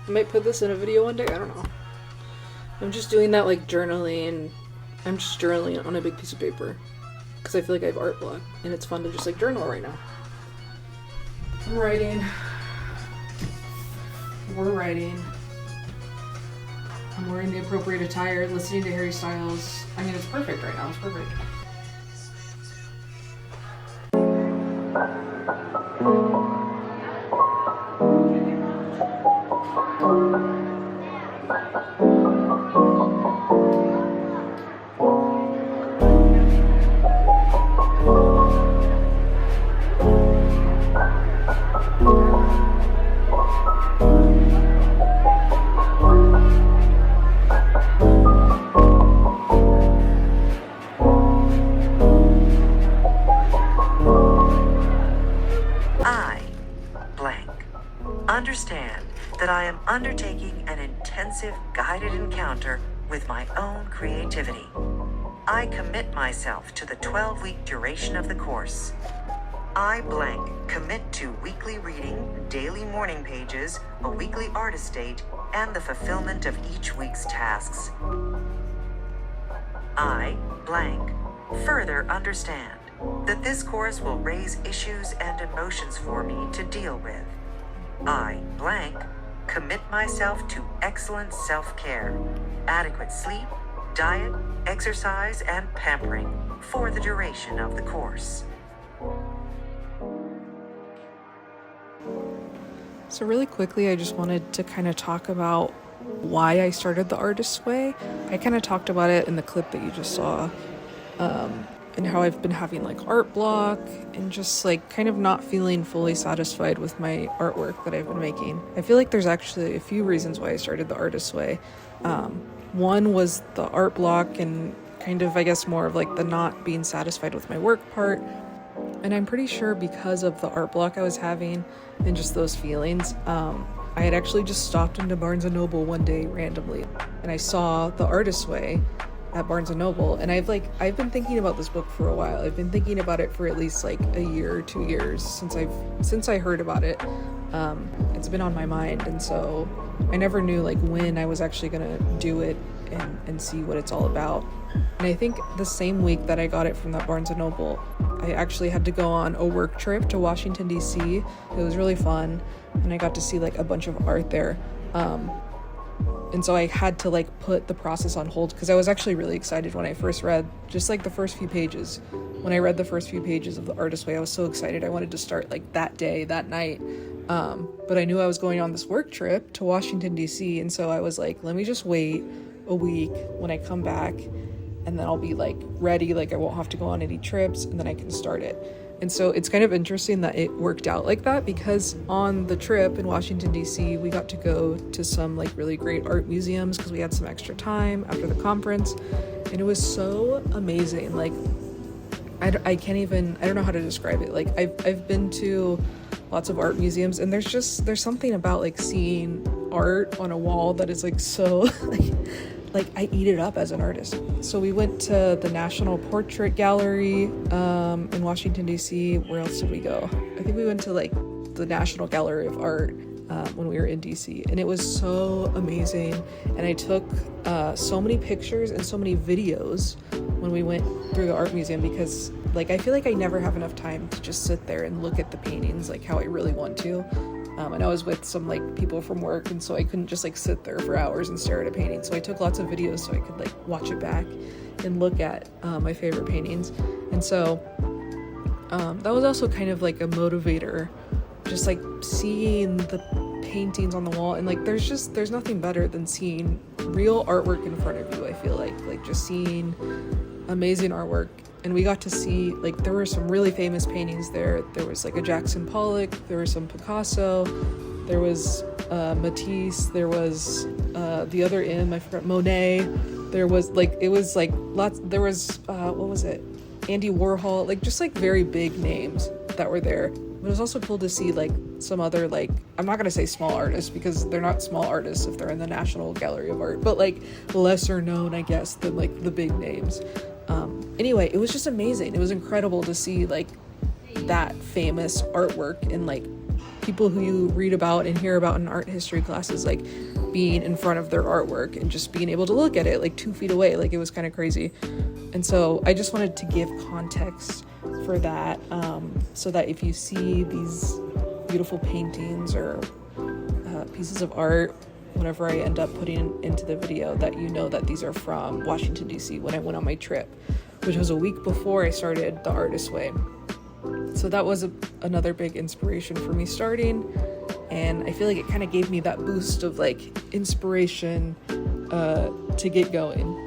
Might put this in a video one day, I don't know. I'm just doing that like journaling. I'm just journaling on a big piece of paper because I feel like I have art block and it's fun to just like journal right now. I'm writing. We're writing. I'm wearing the appropriate attire, listening to Harry Styles. I mean, it's perfect right now. It's perfect. Understand that I am undertaking an intensive guided encounter with my own creativity. I commit myself to the 12-week duration of the course. I blank commit to weekly reading, daily morning pages, a weekly art estate, and the fulfillment of each week's tasks. I blank further understand that this course will raise issues and emotions for me to deal with. I blank commit myself to excellent self-care, adequate sleep, diet, exercise, and pampering for the duration of the course. So really quickly, I just wanted to kind of talk about why I started the Artist's Way. I kind of talked about it in the clip that you just saw, and how I've been having like art block and just like kind of not feeling fully satisfied with my artwork that I've been making. I feel like there's actually a few reasons why I started the Artist's Way. One was the art block and kind of, I guess, more of like the not being satisfied with my work part. And I'm pretty sure because of the art block I was having and just those feelings, I had actually just stopped into Barnes & Noble one day randomly and I saw The Artist's Way at Barnes & Noble, and I've been thinking about this book for a while. I've been thinking about it for at least like a year or 2 years since I heard about it. It's been on my mind, and so I never knew like when I was actually gonna do it and see what it's all about. And I think the same week that I got it from that Barnes & Noble, I actually had to go on a work trip to Washington, D.C. It was really fun, and I got to see like a bunch of art there. And so I had to like put the process on hold because I was actually really excited when I first read just like the first few pages. When I read the first few pages of The Artist's Way, I was so excited. I wanted to start like that day, that night. But I knew I was going on this work trip to Washington, D.C. And so I was like, let me just wait a week when I come back and then I'll be like ready. Like I won't have to go on any trips and then I can start it. And so it's kind of interesting that it worked out like that because on the trip in Washington, D.C., we got to go to some like really great art museums because we had some extra time after the conference. And it was so amazing. Like, I don't know how to describe it. Like, I've been to lots of art museums and there's something about like seeing art on a wall that is like so like I eat it up as an artist. So we went to the National Portrait Gallery in Washington, D.C. Where else did we go? I think we went to like the National Gallery of Art when we were in D.C. And it was so amazing. And I took so many pictures and so many videos when we went through the art museum because like I feel like I never have enough time to just sit there and look at the paintings like how I really want to. And I was with some like people from work, and so I couldn't just like sit there for hours and stare at a painting. So I took lots of videos so I could like watch it back and look at my favorite paintings. And so That was also kind of like a motivator, just like seeing the paintings on the wall, and like there's nothing better than seeing real artwork in front of you. I feel like just seeing amazing artwork. And we got to see, like, there were some really famous paintings there. There was like a Jackson Pollock, there was some Picasso, there was Matisse, there was the other I forgot, Monet. There was like, it was like lots, there was what was it, Andy Warhol, like just like very big names that were there. But it was also cool to see like some other, like, I'm not gonna say small artists because they're not small artists if they're in the National Gallery of Art, but like lesser known, I guess, than like the big names. Anyway, it was just amazing. It was incredible to see like that famous artwork and like people who you read about and hear about in art history classes, like being in front of their artwork and just being able to look at it like 2 feet away. Like, it was kind of crazy. And so I just wanted to give context for that, so that if you see these beautiful paintings or pieces of art, whenever I end up putting into the video, that you know that these are from Washington, D.C. when I went on my trip, which was a week before I started the Artist Way. So that was another big inspiration for me starting, and I feel like it kind of gave me that boost of like inspiration to get going.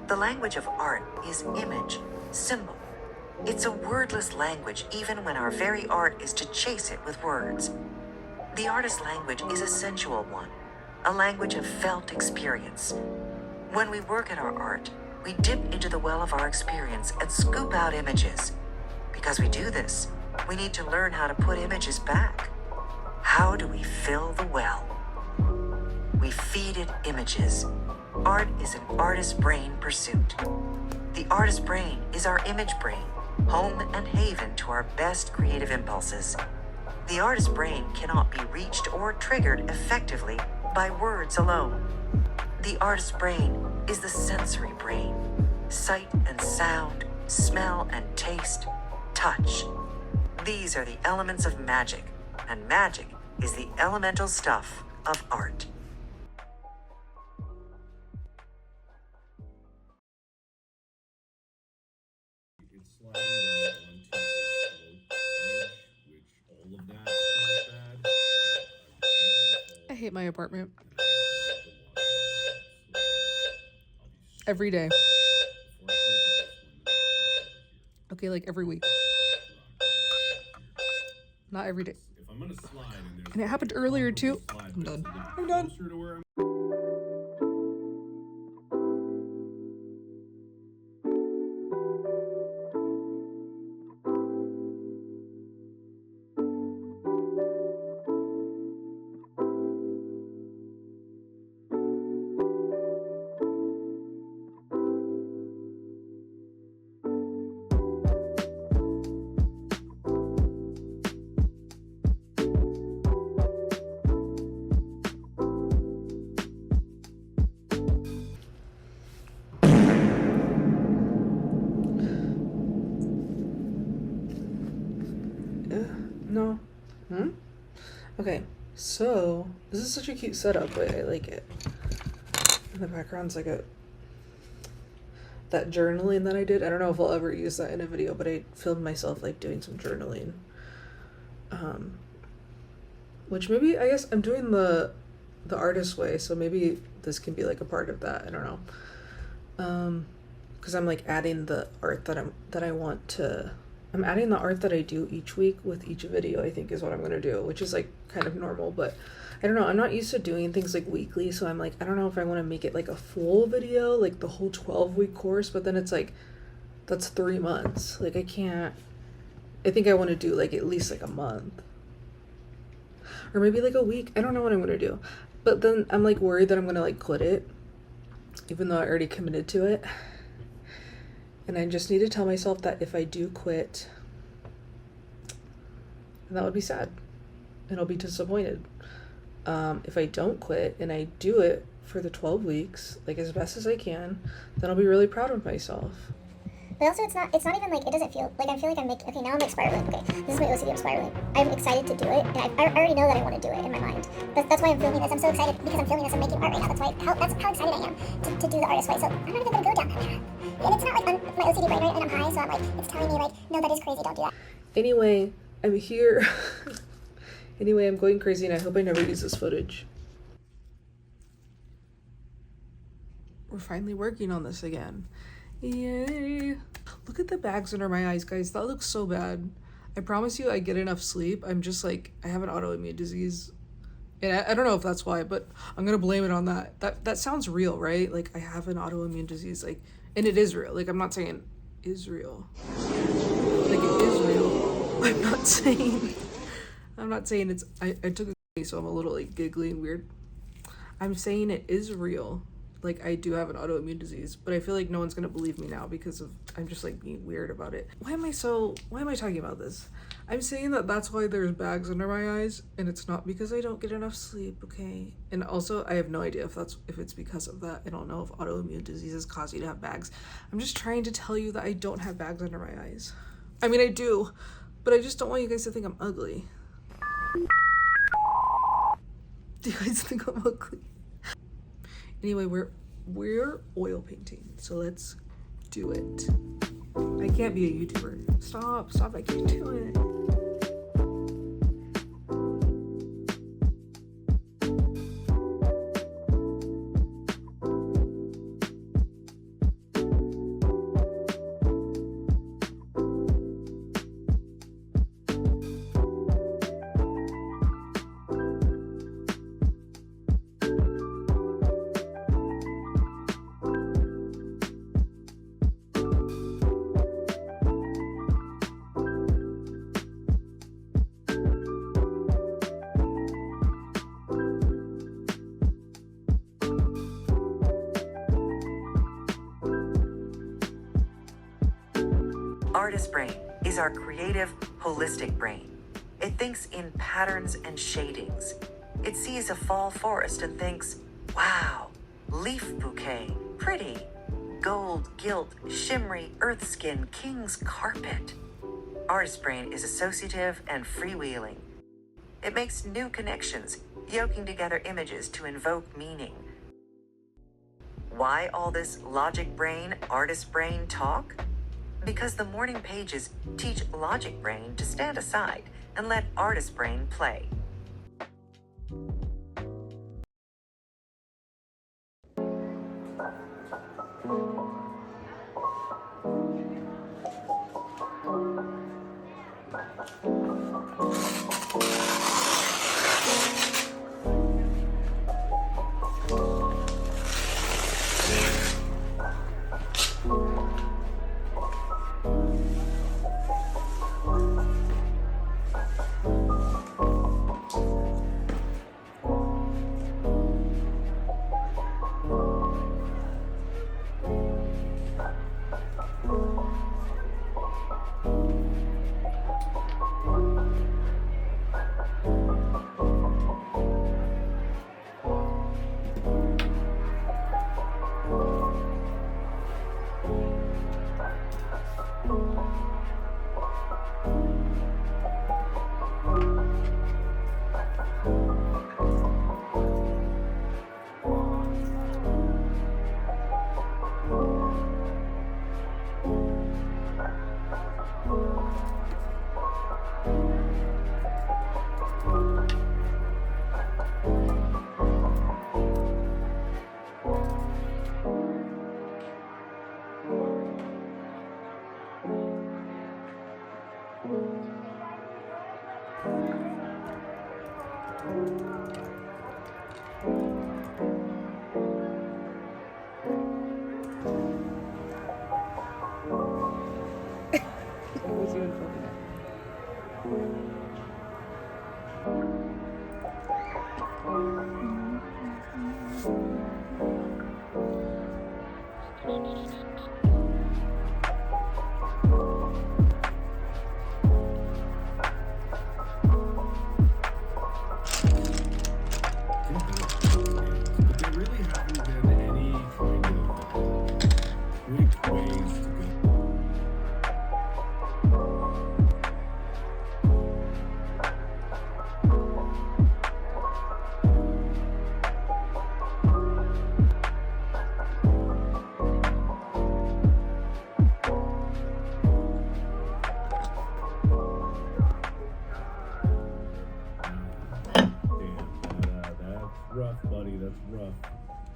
The language of art is image, symbol. It's a wordless language even when our very art is to chase it with words. The artist's language is a sensual one, a language of felt experience. When we work at our art, we dip into the well of our experience and scoop out images. Because we do this, we need to learn how to put images back. How do we fill the well? We feed it images. Art is an artist's brain pursuit. The artist's brain is our image brain, home and haven to our best creative impulses. The artist's brain cannot be reached or triggered effectively by words alone. The artist's brain is the sensory brain. Sight and sound, smell and taste, touch. These are the elements of magic, and magic is the elemental stuff of art. I hate my apartment. Every day. Okay, like every week. Not every day. And it happened earlier too. I'm done. I'm done. No. Okay, so this is such a cute setup. I like it. In the background's like that journaling that I did. I don't know if I'll ever use that in a video, but I filmed myself like doing some journaling. Which maybe, I guess I'm doing the artist way, so maybe this can be like a part of that. I don't know. Because I'm like adding the art that I want to. I'm adding the art that I do each week with each video, I think is what I'm going to do, which is like kind of normal, but I don't know. I'm not used to doing things like weekly, so I'm like, I don't know if I want to make it like a full video, like the whole 12-week course, but then it's like, that's 3 months. Like I think I want to do like at least like a month. Or maybe like a week. I don't know what I'm going to do. But then I'm like worried that I'm going to like quit it, even though I already committed to it. And I just need to tell myself that if I do quit, that would be sad and I'll be disappointed. If I don't quit and I do it for the 12 weeks, like as best as I can, then I'll be really proud of myself. But also, it's not even like, it doesn't feel like, I feel like I'm making, okay, now I'm like spiraling. Okay, this is my OCD, I'm spiraling. I'm excited to do it, and I already know that I want to do it in my mind. That's why I'm filming this. I'm so excited because I'm filming this and making art right now. That's how excited I am to do the artist way. So I'm not even going to go down that path. And it's not like my OCD brain, right, and I'm high, so I'm like, it's telling me like, no, that is crazy, don't do that. Anyway, I'm here. Anyway, I'm going crazy, and I hope I never use this footage. We're finally working on this again. Yay! Look at the bags under my eyes, guys. That looks so bad. I promise you I get enough sleep. I'm just like, I have an autoimmune disease. And I don't know if that's why, but I'm gonna blame it on that. That sounds real, right? Like, I have an autoimmune disease, like, and it is real. Like, I'm not saying is real. Like, it is real. I'm not saying it's, I took a so I'm a little like giggly and weird. I'm saying it is real. Like, I do have an autoimmune disease, but I feel like no one's gonna believe me now because of, I'm just like being weird about it. Why am I talking about this? I'm saying that that's why there's bags under my eyes, and it's not because I don't get enough sleep, okay? And also, I have no idea if it's because of that. I don't know if autoimmune diseases cause you to have bags. I'm just trying to tell you that I don't have bags under my eyes. I mean, I do, but I just don't want you guys to think I'm ugly. Do you guys think I'm ugly? Anyway, we're oil painting, so let's do it. I can't be a YouTuber. Stop, I can't do it. Artist brain is our creative, holistic brain. It thinks in patterns and shadings. It sees a fall forest and thinks, wow, leaf bouquet, pretty. Gold, gilt, shimmery, earth skin, king's carpet. Artist brain is associative and freewheeling. It makes new connections, yoking together images to invoke meaning. Why all this logic brain, artist brain talk? Because the morning pages teach logic brain to stand aside and let artist brain play.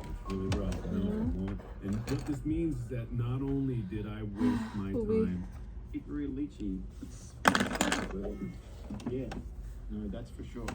It's really rough. No. And what this means is that not only did I waste my time. It's very lychee. Yeah, no, that's for sure.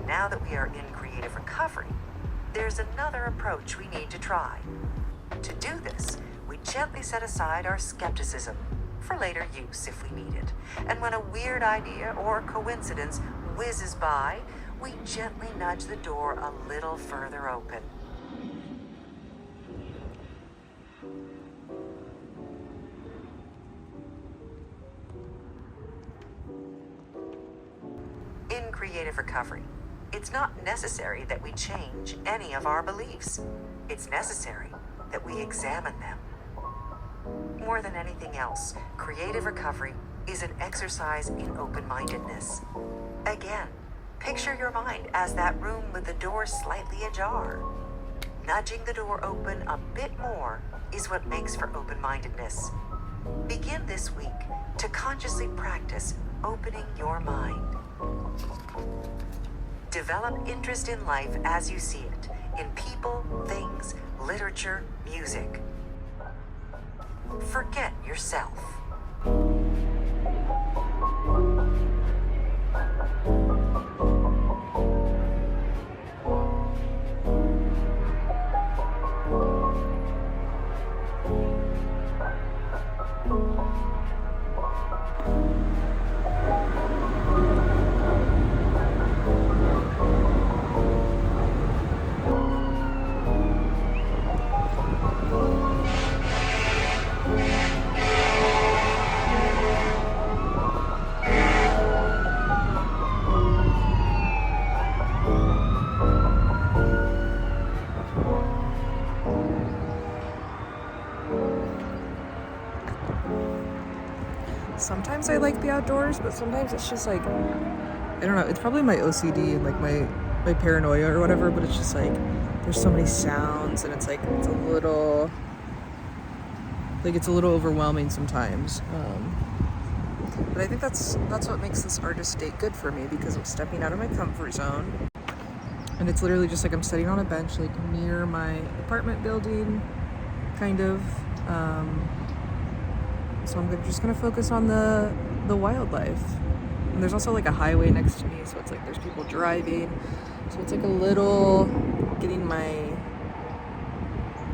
Now that we are in creative recovery, there's another approach we need to try. To do this, we gently set aside our skepticism for later use if we need it. And when a weird idea or coincidence whizzes by, we gently nudge the door a little further open. In creative recovery, it's not necessary that we change any of our beliefs. It's necessary that we examine them. More than anything else, creative recovery is an exercise in open-mindedness. Again, picture your mind as that room with the door slightly ajar. Nudging the door open a bit more is what makes for open-mindedness. Begin this week to consciously practice opening your mind. Develop interest in life as you see it, in people, things, literature, music. Forget yourself. Sometimes I like the outdoors, but sometimes it's just like, I don't know, it's probably my OCD and like my paranoia or whatever, but it's just like, there's so many sounds and it's like, it's a little overwhelming sometimes. But I think that's what makes this artist date good for me, because I'm stepping out of my comfort zone. And it's literally just like I'm sitting on a bench like near my apartment building, kind of. So I'm just gonna focus on the wildlife. And there's also like a highway next to me, so it's like there's people driving. So it's like a little getting my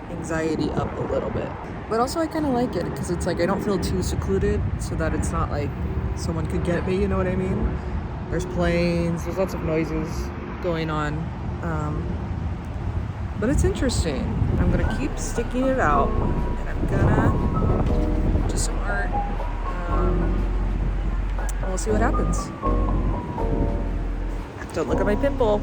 anxiety up a little bit. But also I kind of like it because it's like I don't feel too secluded, so that it's not like someone could get me, you know what I mean? There's planes, there's lots of noises going on. But it's interesting. I'm gonna keep sticking it out, and I'm gonna do some art, and we'll see what happens. Don't look at my pimple.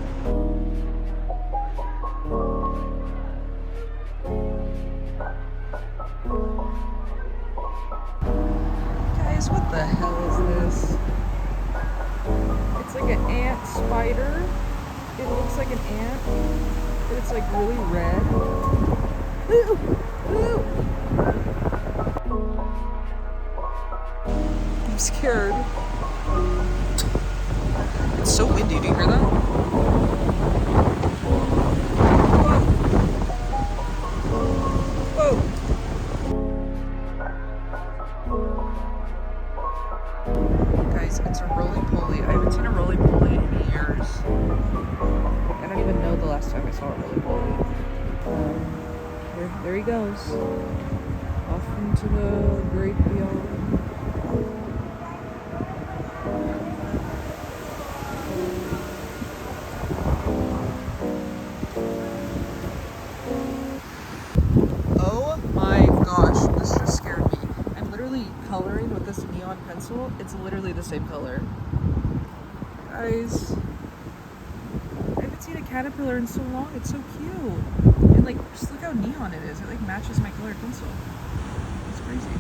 Guys, what the hell is this? It's like an ant spider. It looks like an ant, but it's like really red. Ooh! Ooh! I'm scared. It's so windy, do you hear that? Whoa! Guys, it's a roly-poly. I haven't seen a roly-poly in years. I don't even know the last time I saw a roly-poly. There he goes. Off into the great beyond. Oh my gosh, this just scared me. I'm literally coloring with this neon pencil. It's literally the same color. Guys, I haven't seen a caterpillar in so long. It's so cute. And like, just look how neon it is. It like matches my colored pencil. It's crazy.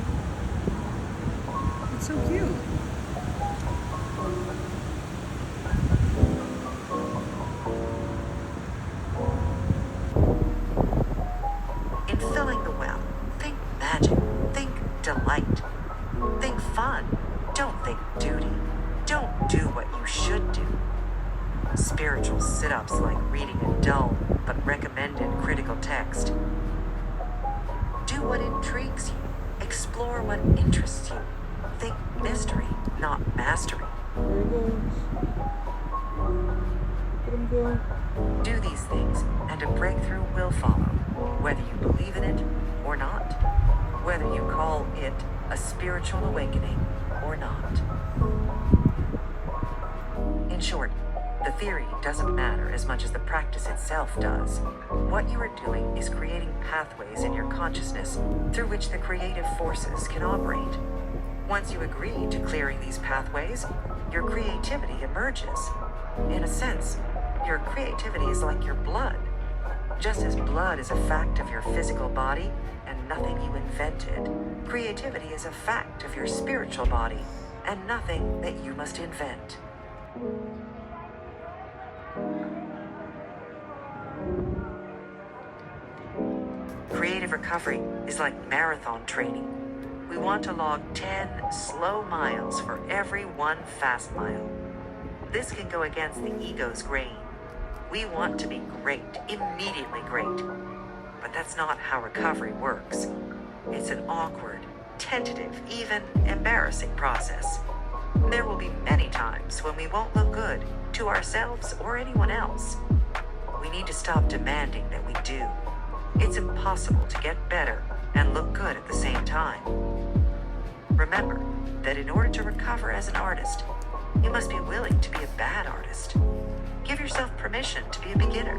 It's so cute. In filling the well, think magic, think delight, think fun. Don't think duty. Don't do what you should do. Spiritual sit-ups like reading a dull but recommended critical text. Do what intrigues you. Explore what interests you. Think mystery, not mastery. There he goes. Look at him go. Do these things, and a breakthrough will follow, whether you believe in it or not, whether you call it a spiritual awakening or not. In short, the theory doesn't matter as much as the practice itself does. What you are doing is creating pathways in your consciousness through which the creative forces can operate. Once you agree to clearing these pathways, your creativity emerges. In a sense, your creativity is like your blood. Just as blood is a fact of your physical body and nothing you invented, creativity is a fact of your spiritual body and nothing that you must invent. Creative recovery is like marathon training. We want to log 10 slow miles for every 1 fast mile. This can go against the ego's grain. We want to be great, immediately great. But that's not how recovery works. It's an awkward, tentative, even embarrassing process. There will be many times when we won't look good to ourselves or anyone else. We need to stop demanding that we do. It's impossible to get better and look good at the same time. Remember that in order to recover as an artist, you must be willing to be a bad artist. Give yourself permission to be a beginner.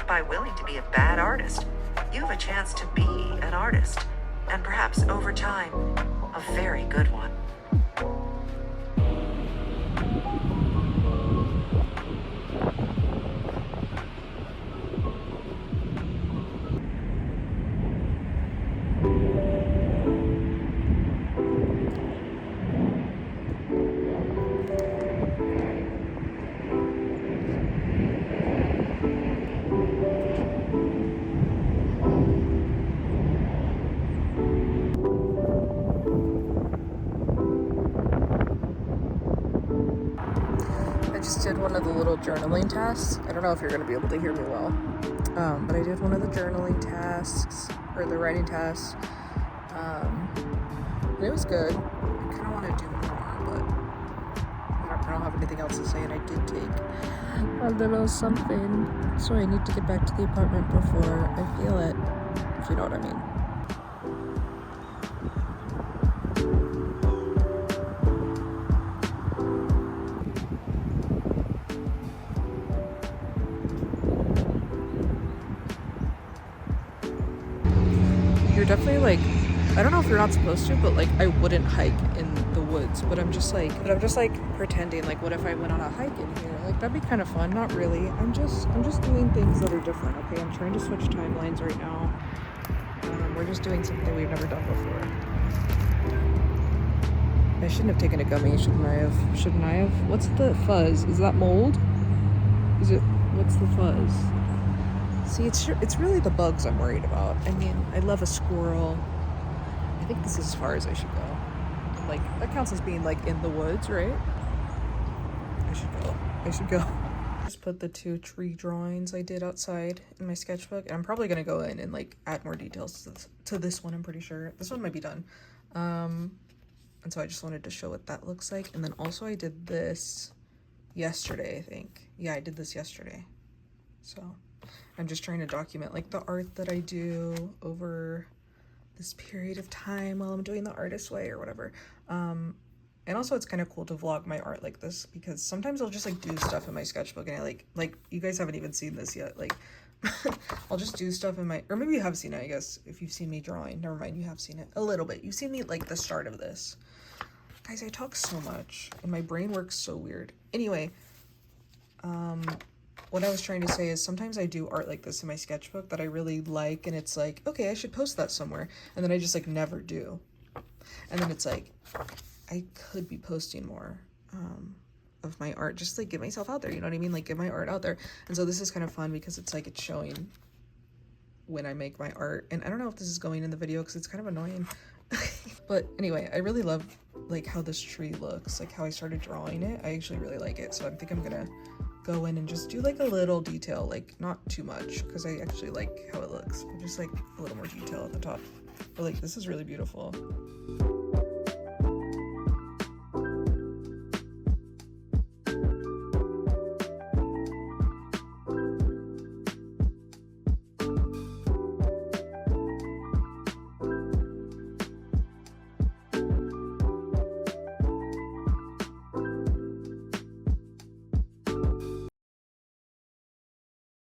By willing to be a bad artist, you have a chance to be an artist, and perhaps over time, a very good one. I just did one of the little journaling tasks. I don't know if you're going to be able to hear me well, but I did one of the journaling tasks, or the writing tasks, and it was good. I kind of want to do more, but I don't have anything else to say, and I did take a little something, so I need to get back to the apartment before I feel it, if you know what I mean. You're definitely like, I don't know if you're not supposed to, but like I wouldn't hike in the woods, but I'm just like pretending like, what if I went on a hike in here? Like that'd be kind of fun. Not really. I'm just doing things that are different. Okay, I'm trying to switch timelines right now. We're just doing something we've never done before. I shouldn't have taken a gummy, shouldn't I have? What's the fuzz? Is that mold? What's the fuzz? See, it's really the bugs I'm worried about. I mean, I love a squirrel. I think this is as far as I should go. Like, that counts as being, like, in the woods, right? I should go. Just put the 2 tree drawings I did outside in my sketchbook. And I'm probably going to go in and, like, add more details to this one, I'm pretty sure. This one might be done. And so I just wanted to show what that looks like. And then also I did this yesterday, I think. Yeah, I did this yesterday. So I'm just trying to document like the art that I do over this period of time while I'm doing the artist way or whatever. And also it's kind of cool to vlog my art like this, because sometimes I'll just like do stuff in my sketchbook and I like you guys haven't even seen this yet. Like I'll just do stuff in my, or maybe you have seen it, I guess, if you've seen me drawing. Never mind, you have seen it a little bit. You've seen me like the start of this. Guys, I talk so much and my brain works so weird. Anyway, what I was trying to say is sometimes I do art like this in my sketchbook that I really like, and it's like, okay, I should post that somewhere, and then I just like never do. And then it's like, I could be posting more of my art, just like get myself out there, you know what I mean? Like get my art out there. And so this is kind of fun because it's like it's showing when I make my art. And I don't know if this is going in the video because it's kind of annoying. But anyway, I really love like how this tree looks, like how I started drawing it. I actually really like it. So I think I'm gonna go in and just do like a little detail, like not too much because I actually like how it looks, but just like a little more detail at the top. But like this is really beautiful.